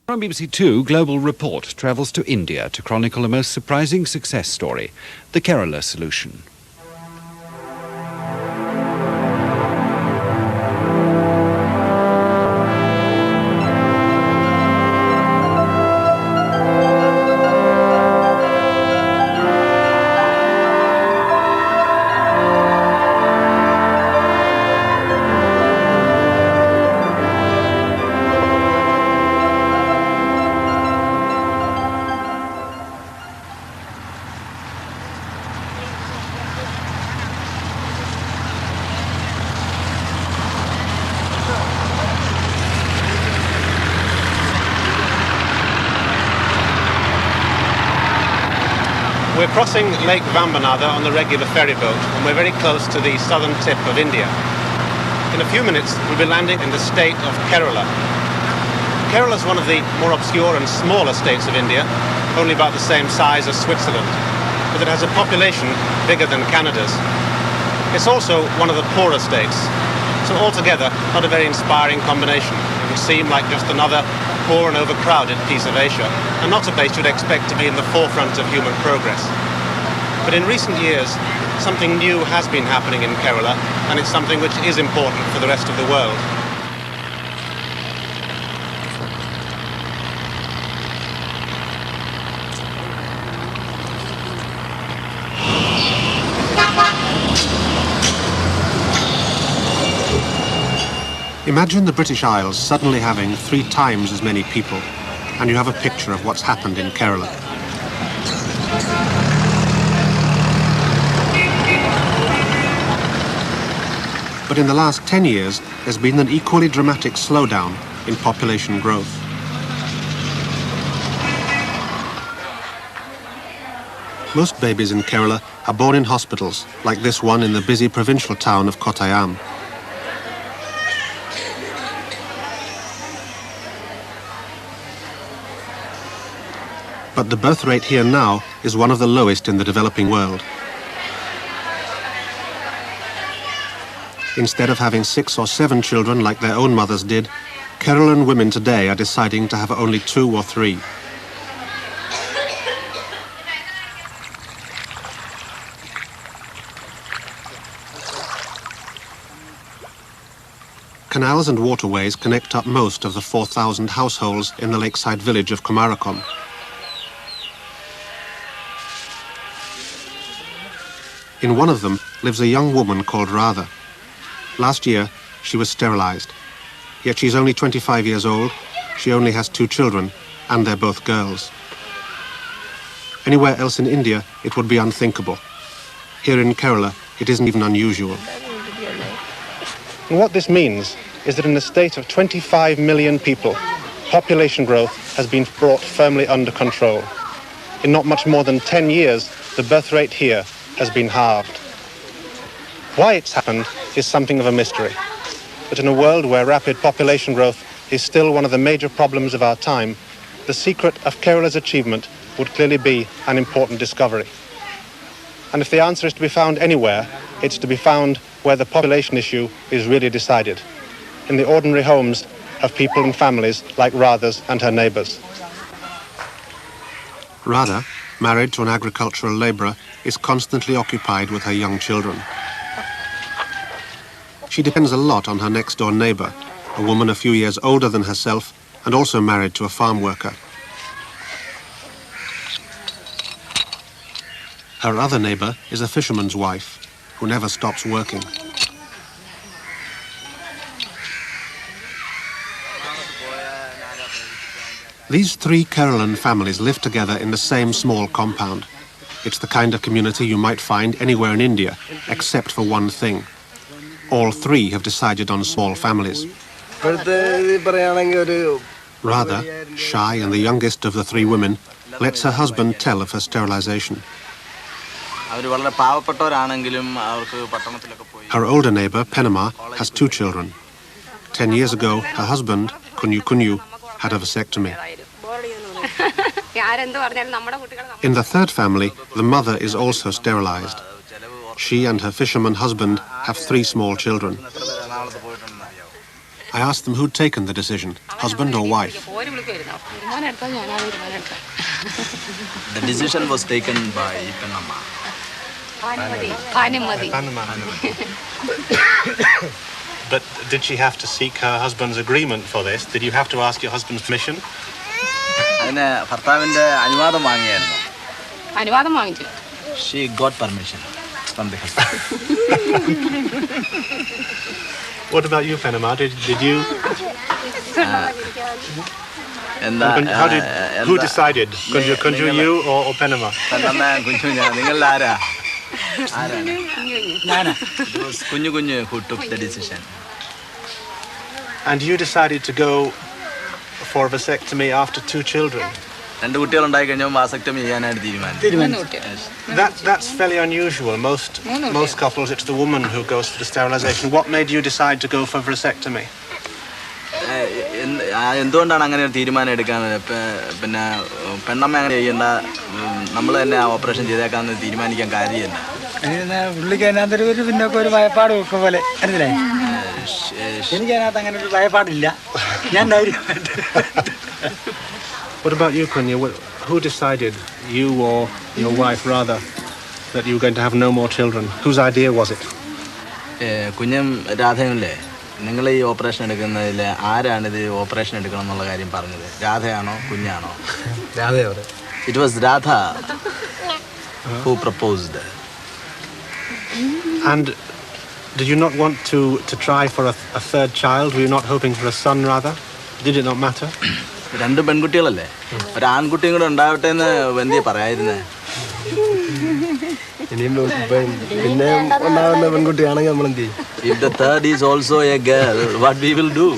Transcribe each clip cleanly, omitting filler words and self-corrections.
From BBC Two, Global Report travels to India to chronicle a most surprising success story, the Kerala solution. We're crossing Lake Vambanada on the regular ferry boat, and we're very close to the southern tip of India. In a few minutes, we'll be landing in the state of Kerala. Kerala is one of the more obscure and smaller states of India, only about the same size as Switzerland, but it has a population bigger than Canada's. It's also one of the poorer states, so altogether, not a very inspiring combination. It would seem like just another poor and overcrowded piece of Asia, and not a place you'd expect to be in the forefront of human progress. But in recent years, something new has been happening in Kerala, and it's something which is important for the rest of the world. Imagine the British Isles suddenly having 3 times as many people, and you have a picture of what's happened in Kerala. But in the last 10 years, there's been an equally dramatic slowdown in population growth. Most babies in Kerala are born in hospitals, like this one in the busy provincial town of Kottayam. But the birth rate here now is one of the lowest in the developing world. Instead of having 6 or 7 children like their own mothers did, Keralan women today are deciding to have only 2 or 3. Canals and waterways connect up most of the 4,000 households in the lakeside village of Kumarakom. In one of them lives a young woman called Radha. Last year, she was sterilized. Yet she's only 25 years old, she only has 2 children, and they're both girls. Anywhere else in India, it would be unthinkable. Here in Kerala, it isn't even unusual. And what this means is that in a state of 25 million people, population growth has been brought firmly under control. In not much more than 10 years, the birth rate here has been halved. Why it's happened is something of a mystery. But in a world where rapid population growth is still one of the major problems of our time, the secret of Kerala's achievement would clearly be an important discovery. And if the answer is to be found anywhere, it's to be found where the population issue is really decided, in the ordinary homes of people and families like Radha's and her neighbours. Radha, married to an agricultural labourer, is constantly occupied with her young children. She depends a lot on her next-door neighbour, a woman a few years older than herself and also married to a farm worker. Her other neighbour is a fisherman's wife, who never stops working. These 3 Keralan families live together in the same small compound. It's the kind of community you might find anywhere in India, except for one thing. All 3 have decided on small families. Radha, shy and the youngest of the 3 women, lets her husband tell of her sterilization. Her older neighbour, Penama, has 2 children. 10 years ago, her husband, Kunyu, had a vasectomy. In the 3rd family, the mother is also sterilized. She and her fisherman husband have 3 small children. I asked them who'd taken the decision, husband or wife. The decision was taken by Panama. But did she have to seek her husband's agreement for this? Did you have to ask your husband's permission? She got permission from the husband. What about you, Panama? Did you? Who decided? Kunju, you or Panama? It was Kunju who took the decision. And you decided to go for a vasectomy after 2 children? That's fairly unusual. Most couples, it's the woman who goes for the sterilization. What made you decide to go for vasectomy? എന്തുകൊണ്ടാണ് അങ്ങനെ ഒരു തീരുമാനം എടുക്കാൻ പിന്നെ പെണ്ണമ്മ അങ്ങനെ ചെയ്യേണ്ട നമ്മൾ തന്നെ ആ ഓപ്പറേഷൻ ചെയ്തേക്കാന്ന് തീരുമാനിക്കാൻ കാര്യമില്ല പുള്ളിക്ക് അതിനകത്തൊരു പിന്നൊക്കെ ഒരു ഭയപ്പാട് ഒക്കെ പോലെ അറിയില്ലേ എനിക്ക് അതിനകത്ത് അങ്ങനെ ഒരു ഭയപ്പാടില്ല ഞാൻ ധൈര്യമായിട്ട്. What about you, Kunya? Who decided, you or your wife rather, that you were going to have no more children? Whose idea was it? കുഞ്ഞും രാധയല്ലേ നിങ്ങൾ ഈ ഓപ്പറേഷൻ എടുക്കുന്നതിൽ ആരാണിത് ഓപ്പറേഷൻ എടുക്കണം എന്നുള്ള കാര്യം പറഞ്ഞത്? രാധയാണോ കുഞ്ഞാണോ? രാധയോട്. It was Radha who proposed. And did you not want to try for a third child? Were you not hoping for a son rather? Did it not matter? 2 പെൺകുട്ടികളല്ലേ, ഒരു ആൺകുട്ടിയും കൂടെ ഉണ്ടാവട്ടെ എന്ന് വെന്തിയെ പറയായിരുന്നേ. പിന്നെ ഉണ്ടാവുന്ന പെൺകുട്ടിയാണെങ്കിൽ നമ്മൾ എന്ത് ചെയ്യും? If the third is also a girl, what we will do?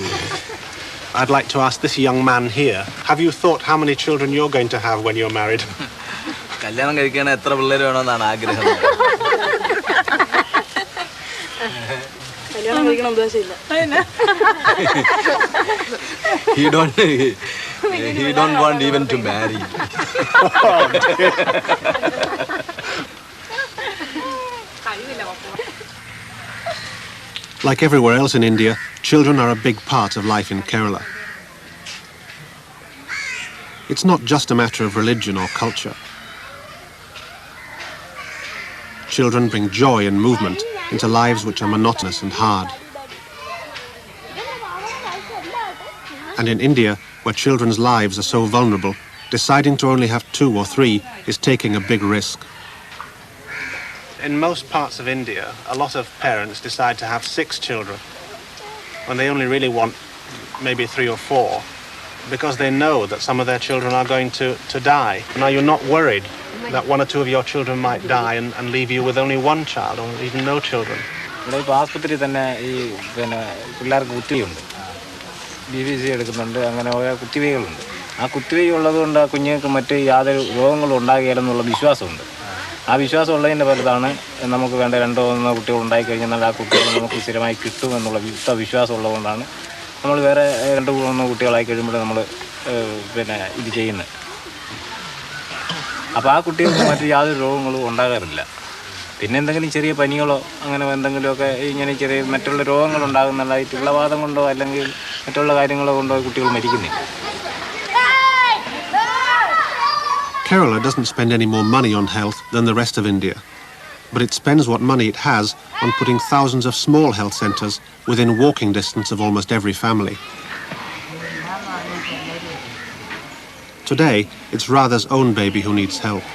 I'd like to ask this young man here, have you thought how many children you're going to have when you're married? കല്യാണം കഴിക്കണ എത്ര പിള്ളേർ വേണമെന്നാണ് ആഗ്രഹം? He don't want even to marry. Like everywhere else in India, children are a big part of life in Kerala. It's not just a matter of religion or culture. Children bring joy and movement into lives which are monotonous and hard. And in India, where children's lives are so vulnerable, deciding to only have 2 or 3 is taking a big risk. In most parts of India, a lot of parents decide to have 6 children when they only really want maybe 3 or 4 because they know that some of their children are going to die. Now, you're not worried that 1 or 2 of your children might die and leave you with only 1 child or even no children. ഇപ്പോൾ ആസ്പത്രിയിൽ തന്നെ ഈ പിന്നെ പിള്ളേർക്ക് കുത്തിവെയുണ്ട്, BBC എടുക്കുന്നുണ്ട്, അങ്ങനെ ഓരോ കുത്തിവെകളുണ്ട്. ആ കുത്തിവെയ് ഉള്ളത് കൊണ്ട് ആ കുഞ്ഞുങ്ങൾക്ക് മറ്റ് യാതൊരു രോഗങ്ങളും ഉണ്ടാകുകയില്ലെന്നുള്ള വിശ്വാസമുണ്ട്. ആ വിശ്വാസം ഉള്ളതിൻ്റെ ഫലത്താണ് നമുക്ക് വേണ്ട 2 or 3 കുട്ടികൾ ഉണ്ടായിക്കഴിഞ്ഞാൽ ആ കുട്ടികൾ നമുക്ക് സ്ഥിരമായി കിട്ടുമെന്നുള്ള വിശ്വാസം ഉള്ളതുകൊണ്ടാണ് നമ്മൾ വേറെ 2 or 3 കുട്ടികളായി കഴിയുമ്പോൾ നമ്മൾ പിന്നെ ഇത് ചെയ്യുന്നത്. അപ്പോൾ ആ കുട്ടികൾക്ക് മറ്റ് യാതൊരു രോഗങ്ങളും ഉണ്ടാകാറില്ല. പിന്നെ എന്തെങ്കിലും ചെറിയ പനികളോ അങ്ങനെ എന്തെങ്കിലുമൊക്കെ ഇങ്ങനെ ചെറിയ മറ്റുള്ള രോഗങ്ങൾ ഉണ്ടാകുന്നതായിട്ട് ഉള്ളവാദം കൊണ്ടോ അല്ലെങ്കിൽ മറ്റുള്ള കാര്യങ്ങളോ കൊണ്ടോ കുട്ടികൾ മരിക്കുന്നില്ല. Kerala doesn't spend any more money on health than the rest of India, but it spends what money it has on putting thousands of small health centres within walking distance of almost every family. Today, it's Radha's own baby who needs help.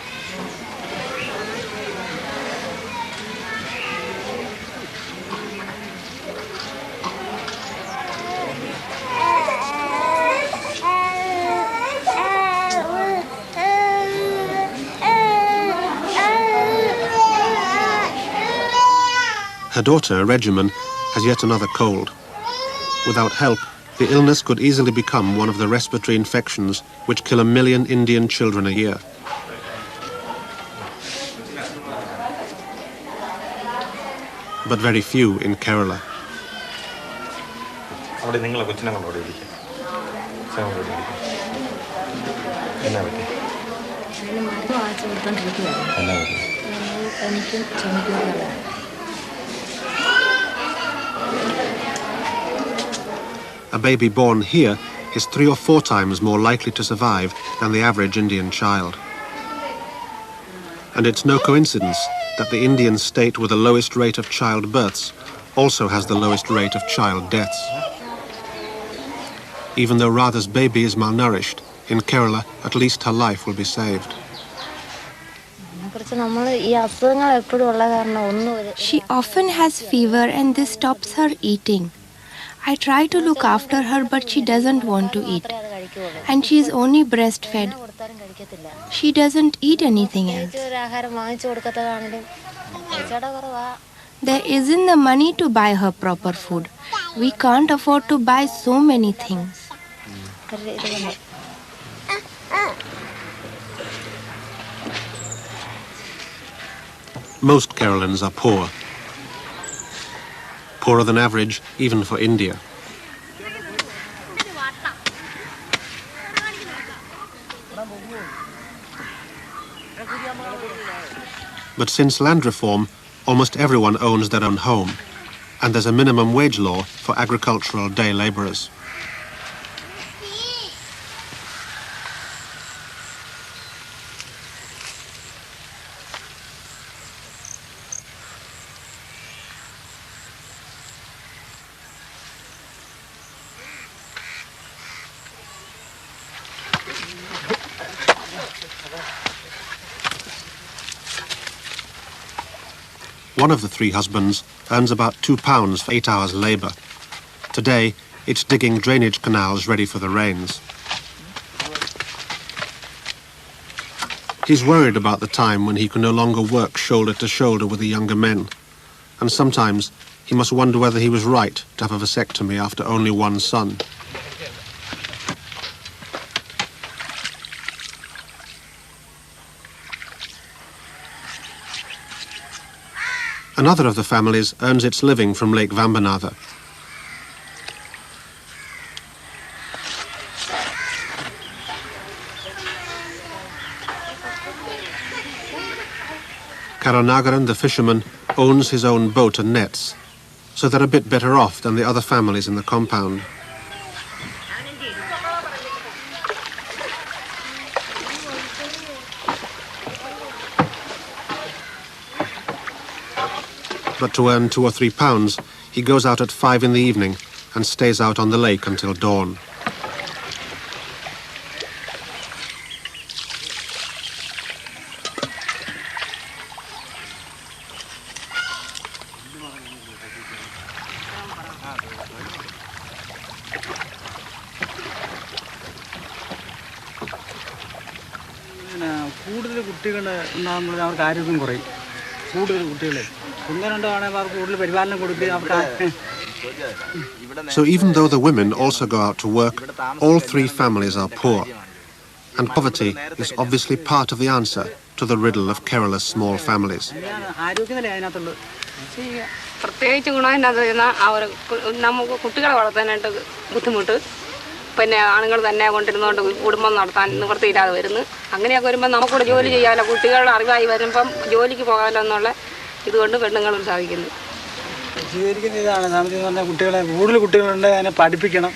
Her daughter, Regimen, has yet another cold. Without help, the illness could easily become one of the respiratory infections which kill 1 million Indian children a year. But very few in Kerala. A baby born here is 3 or 4 times more likely to survive than the average Indian child. And it's no coincidence that the Indian state with the lowest rate of childbirths also has the lowest rate of child deaths. Even though Radha's baby is malnourished, in Kerala, at least her life will be saved. She often has fever and this stops her eating. I try to look after her, but she doesn't want to eat. And she is only breastfed. She doesn't eat anything else. There isn't the money to buy her proper food. We can't afford to buy so many things. Most Keralans are poor. Poorer than average, even for India. But since land reform, almost everyone owns their own home, and there's a minimum wage law for agricultural day labourers. One of the 3 husbands earns about £2 for 8 hours' labour. Today, it's digging drainage canals ready for the rains. He's worried about the time when he can no longer work shoulder to shoulder with the younger men. And sometimes he must wonder whether he was right to have a vasectomy after only 1 son. Another of the families earns its living from Lake Vambanatha. Karunagaran, the fisherman, owns his own boat and nets, so they're a bit better off than the other families in the compound. But to earn £2 or £3, he goes out at 5 in the evening and stays out on the lake until dawn. So even though the women also go out to work, all 3 families are poor. And poverty is obviously part of the answer to the riddle of Kerala's small families. പിന്നെ ആണുങ്ങൾ തന്നെ കൊണ്ടിരുന്നുകൊണ്ട് കുടുംബം നടത്താൻ നിവൃത്തിയില്ലാതെ വരുന്നു. അങ്ങനെയൊക്കെ വരുമ്പോൾ നമുക്കൂടെ ജോലി ചെയ്യാമല്ലോ, കുട്ടികളുടെ അറിവായി വരുമ്പം ജോലിക്ക് പോകാമല്ലോ എന്നുള്ള ഇതുകൊണ്ട് പെണ്ണുങ്ങളും സാധിക്കുന്നു. സ്വീകരിക്കുന്ന ഇതാണ് സാമ്പത്തികം എന്ന് പറഞ്ഞാൽ കുട്ടികളെ കൂടുതൽ കുട്ടികളുണ്ട്, അതിനെ പഠിപ്പിക്കണം,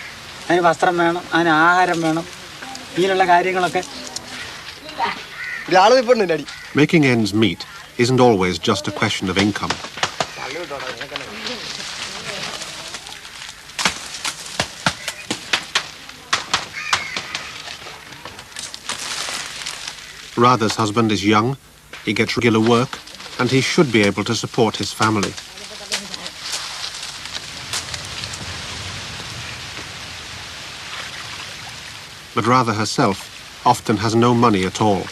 അതിന് വസ്ത്രം വേണം, അതിന് ആഹാരം വേണം, ഇങ്ങനെയുള്ള കാര്യങ്ങളൊക്കെ. Making ends meet isn't always just a question of income. Radha's husband is young, he gets regular work, and he should be able to support his family. But Radha herself often has no money at all.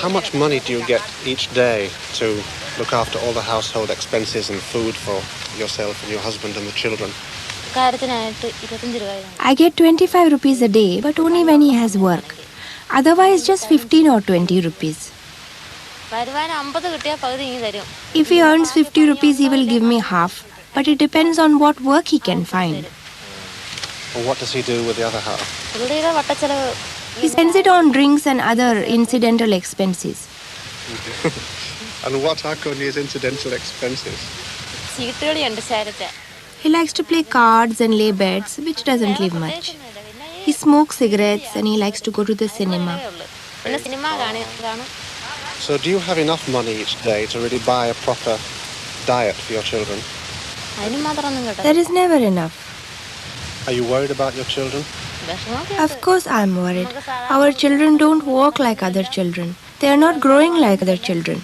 How much money do you get each day to look after all the household expenses and food for yourself and your husband and the children? I get 25 rupees a day, but only when he has work. Otherwise, just 15 or 20 rupees. If he earns 50 rupees, he will give me half, but it depends on what work he can find. Well, what does he do with the other half? He spends it on drinks and other incidental expenses. And what are Kunya's incidental expenses? He likes to play cards and lay bets, which doesn't leave much. He smokes cigarettes and he likes to go to the cinema. So do you have enough money each day to really buy a proper diet for your children? There is never enough. Are you worried about your children? Of course I'm worried. Our children don't walk like other children. They are not growing like other children.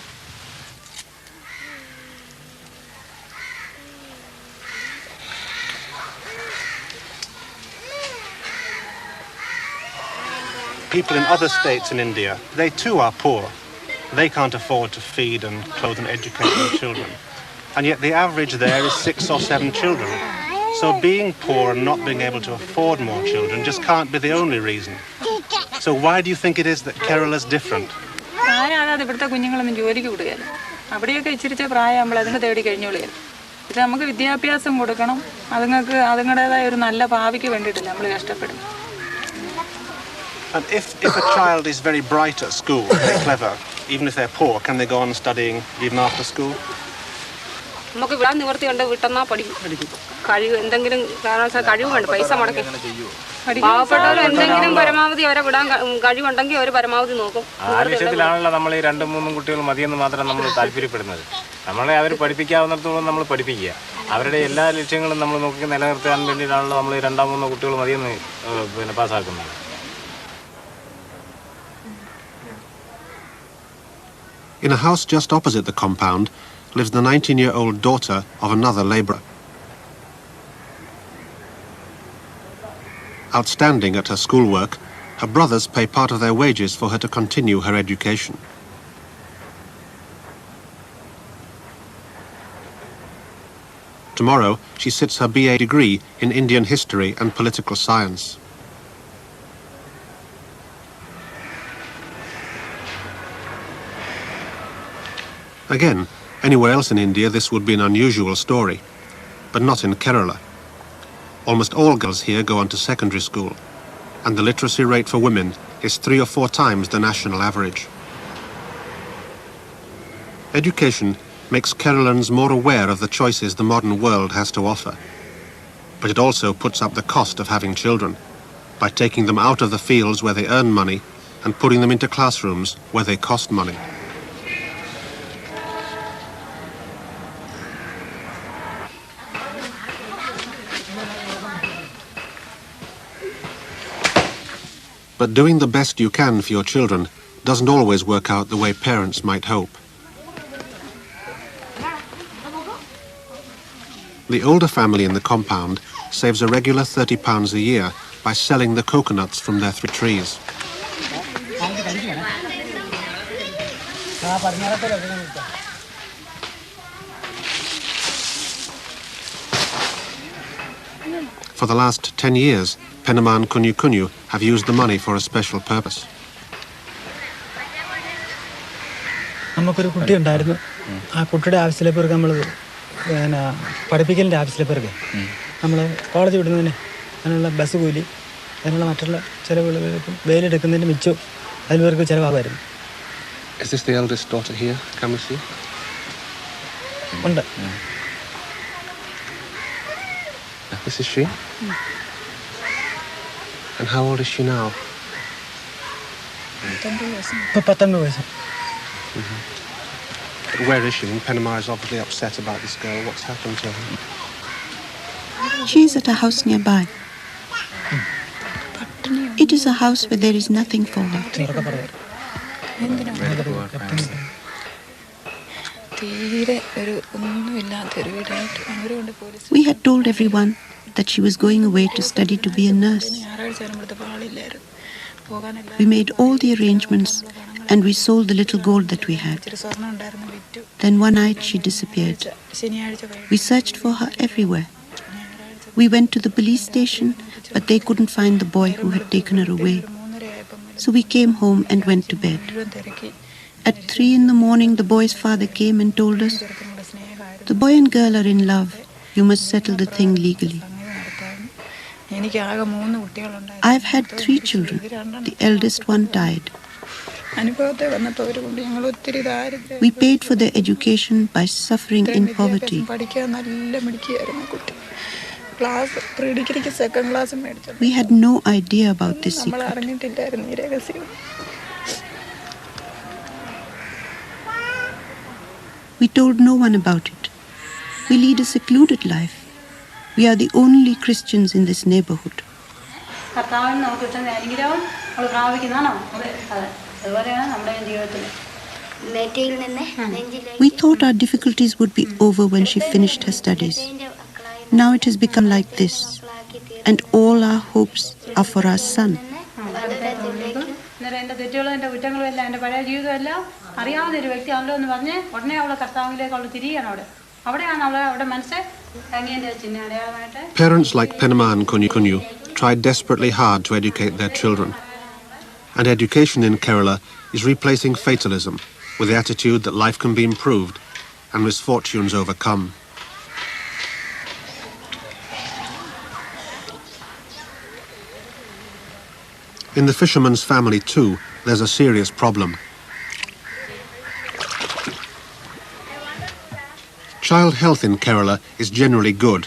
People in other states in India, they too are poor. They can't afford to feed and clothe and educate their children. And yet the average there is 6 or 7 children. So being poor and not being able to afford more children just can't be the only reason. So why do you think it is that Kerala is different? And if a child is very bright at school, very clever, even if they're poor, can they go on studying even after school? ആവശ്യത്തിലാണല്ലോ നമ്മൾ ഈ 2-3 കുട്ടികൾ മതിയെന്ന് മാത്രം നമ്മൾ താല്പര്യപ്പെടുന്നത്. നമ്മളെ അവർ പഠിപ്പിക്കാവുന്നിടത്തോളം നമ്മൾ പഠിപ്പിക്കുക. അവരുടെ എല്ലാ ലക്ഷ്യങ്ങളും നമ്മൾ നോക്കി നിലനിർത്താൻ വേണ്ടിയിട്ടാണല്ലോ നമ്മൾ ഈ 2-3 കുട്ടികൾ മതിയെന്ന് പാസ്സാക്കുന്നത്. In a house just opposite the compound lives the 19-year-old daughter of another labourer. Outstanding at her schoolwork, her brothers pay part of their wages for her to continue her education. Tomorrow, she sits her BA degree in Indian history and political science. Again, anywhere else in India this would be an unusual story, but not in Kerala. Almost all girls here go on to secondary school, and the literacy rate for women is 3 or 4 times the national average. Education makes Keralans more aware of the choices the modern world has to offer, but it also puts up the cost of having children by taking them out of the fields where they earn money and putting them into classrooms where they cost money. But doing the best you can for your children doesn't always work out the way parents might hope. The older family in the compound saves a regular £30 a year by selling the coconuts from their 3 trees. For the last 10 years, Penaman Kunyu have used the money for a special purpose. നമുക്കൊരു കുട്ടി ഉണ്ടായിരുന്നു. ആ കുട്ടിയുടെ ആവശ്യത്തിലേക്ക് നമ്മൾ പഠിപ്പിക്കലിൻ്റെ ആവശ്യത്തിലേക്ക് നമ്മൾ college വിടുന്നതിന് അതിനുള്ള bus കൂലി അതിനുള്ള മറ്റുള്ള ചിലവുകൾ വെയിലെടുക്കുന്നതിന് മിച്ചം അതിൽവർക്ക് ചിലവാകുമായിരുന്നു. Is this the eldest daughter here? Can we see? ഉണ്ട്. This is she? And how old is she now? 19 വയസ്സ്. Where is she? Penama is obviously upset about this girl. What's happened to her? She is at a house nearby. It is a house where there is nothing for her. We had told everyone that she was going away to study to be a nurse. We made all the arrangements and we sold the little gold that we had. Then one night she disappeared. We searched for her everywhere. We went to the police station, but they couldn't find the boy who had taken her away. So we came home and went to bed. At 3 a.m, the boy's father came and told us, "The boy and girl are in love. You must settle the thing legally." I've had 3 children. The eldest one died. We paid for their education by suffering in poverty. We had no idea about this secret. We told no one about it. We lead a secluded life. We are the only Christians in this neighborhood. We thought our difficulties would be over when she finished her studies. Now it has become like this, and all our hopes are for our son. Parents like Penema and Kunyu tried desperately hard to educate their children. And education in Kerala is replacing fatalism with the attitude that life can be improved and misfortunes overcome. In the fisherman's family too, there's a serious problem. Child health in Kerala is generally good,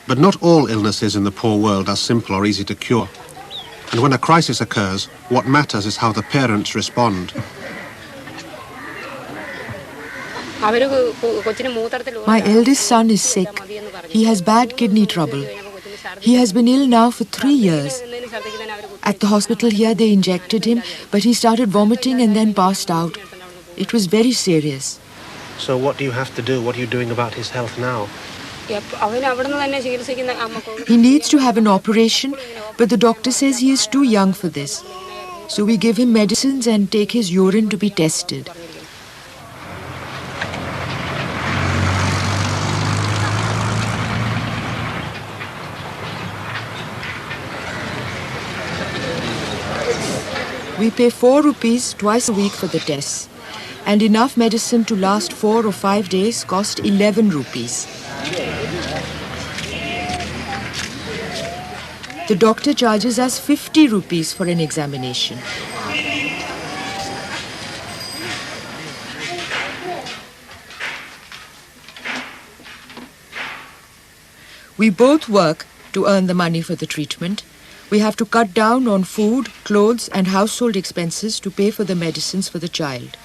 but not all illnesses in the poor world are simple or easy to cure. And when a crisis occurs, what matters is how the parents respond. My eldest son is sick. He has bad kidney trouble. He has been ill now for 3 years. At the hospital here, they injected him, but he started vomiting and then passed out. It was very serious. So what do you have to do? What are you doing about his health now? He needs to have an operation, but the doctor says he is too young for this. So we give him medicines and take his urine to be tested. We pay 4 rupees twice a week for the tests, and enough medicine to last 4 or 5 days cost 11 rupees. The doctor charges us 50 rupees for an examination. We both work to earn the money for the treatment. We have to cut down on food, clothes and household expenses to pay for the medicines for the child.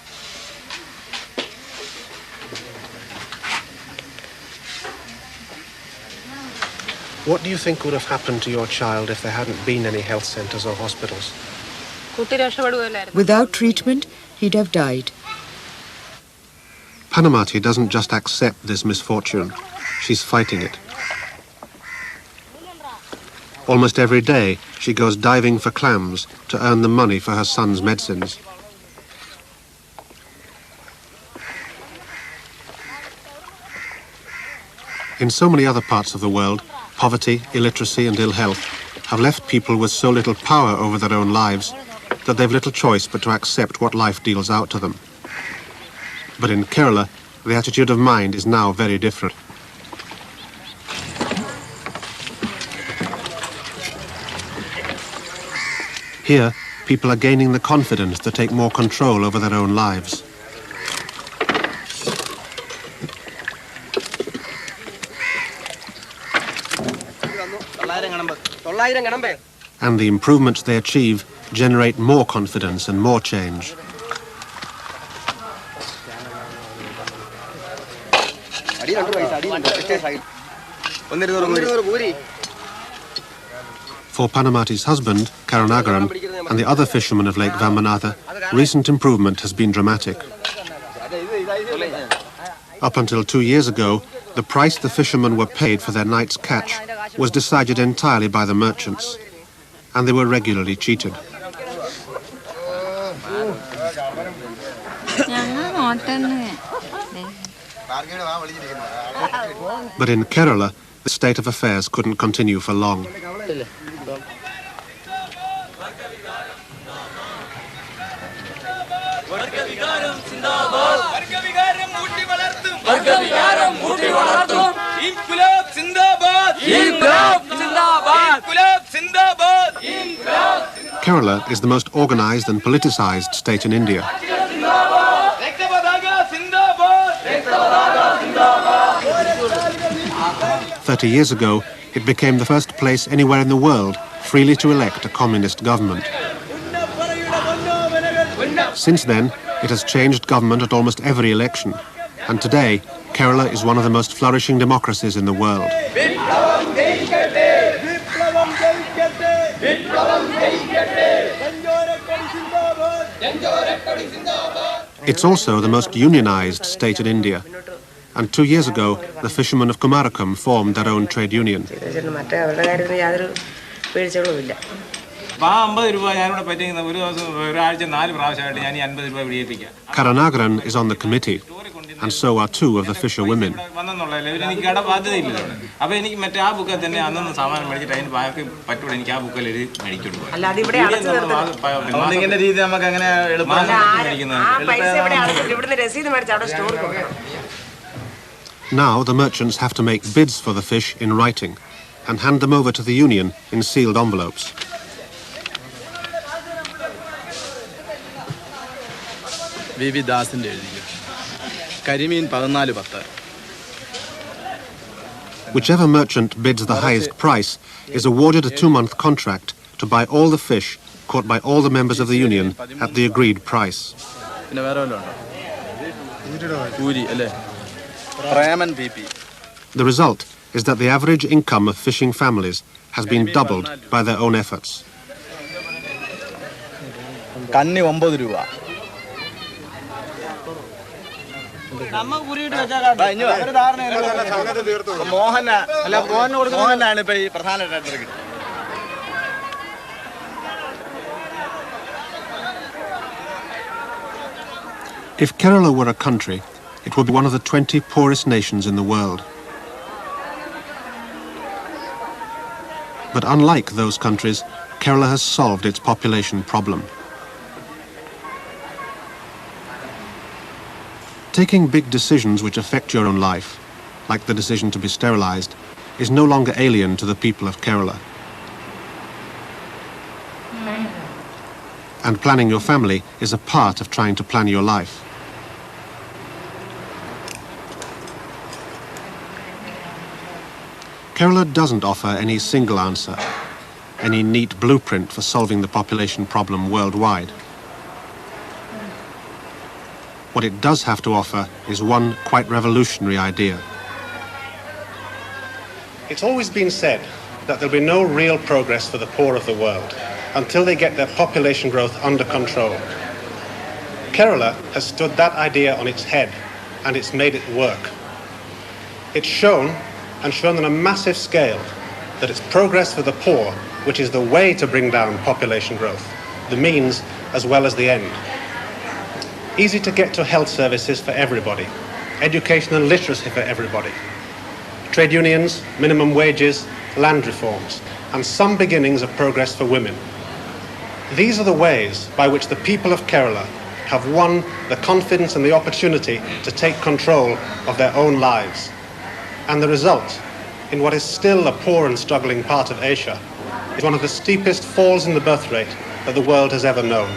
What do you think would have happened to your child if there hadn't been any health centres or hospitals? Without treatment, he'd have died. Panamati doesn't just accept this misfortune, she's fighting it. Almost every day, she goes diving for clams to earn the money for her son's medicines. In so many other parts of the world, poverty, illiteracy and ill health have left people with so little power over their own lives that they've little choice but to accept what life deals out to them. But in Kerala, the attitude of mind is now very different. Here, people are gaining the confidence to take more control over their own lives. And the improvements they achieve generate more confidence and more change. For Panamati's husband, Karunagaran, and the other fishermen of Lake Vambanatha, recent improvement has been dramatic. Up until 2 years ago, the price the fishermen were paid for their night's catch was decided entirely by the merchants, and they were regularly cheated. But in Kerala, the state of affairs couldn't continue for long. Kerala is the most organised and politicised state in India. 30 years ago, it became the first place anywhere in the world freely to elect a communist government. Since then, it has changed government at almost every election, and today, Kerala is one of the most flourishing democracies in the world. It's also the most unionised state in India, and 2 years ago, the fishermen of Kumarakam formed their own trade union. Karanagaran is on the committee, and so are two of the fisher women. Now the merchants have to make bids for the fish in writing and hand them over to the union in sealed envelopes. Whichever merchant bids the highest price is awarded a 2-month contract to buy all the fish caught by all the members of the union at the agreed price. The result is that the average income of fishing families has been doubled by their own efforts. If Kerala were a country, it would be one of the 20 poorest nations in the world. But unlike those countries, Kerala has solved its population problem. Taking big decisions which affect your own life, like the decision to be sterilised, is no longer alien to the people of Kerala. And planning your family is a part of trying to plan your life. Kerala doesn't offer any single answer, any neat blueprint for solving the population problem worldwide. What it does have to offer is one quite revolutionary idea. It's always been said that there'll be no real progress for the poor of the world until they get their population growth under control. Kerala has stood that idea on its head, and it's made it work. It's shown on a massive scale that it's progress for the poor which is the way to bring down population growth, the means as well as the end. Easy to get to health services for everybody, education and literacy for everybody, trade unions, minimum wages, land reforms, and some beginnings of progress for women. These are the ways by which the people of Kerala have won the confidence and the opportunity to take control of their own lives. And the result, in what is still a poor and struggling part of Asia, is one of the steepest falls in the birth rate that the world has ever known.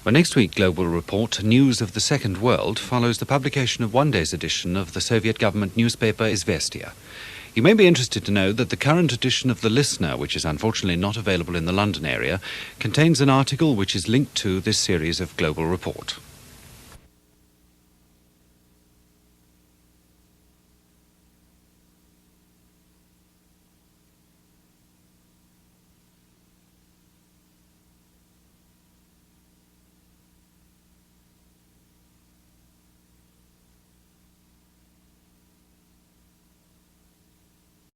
Well, next week, Global Report, News of the Second World, follows the publication of one day's edition of the Soviet government newspaper Izvestia. You may be interested to know that the current edition of The Listener, which is unfortunately not available in the London area, contains an article which is linked to this series of Global Report.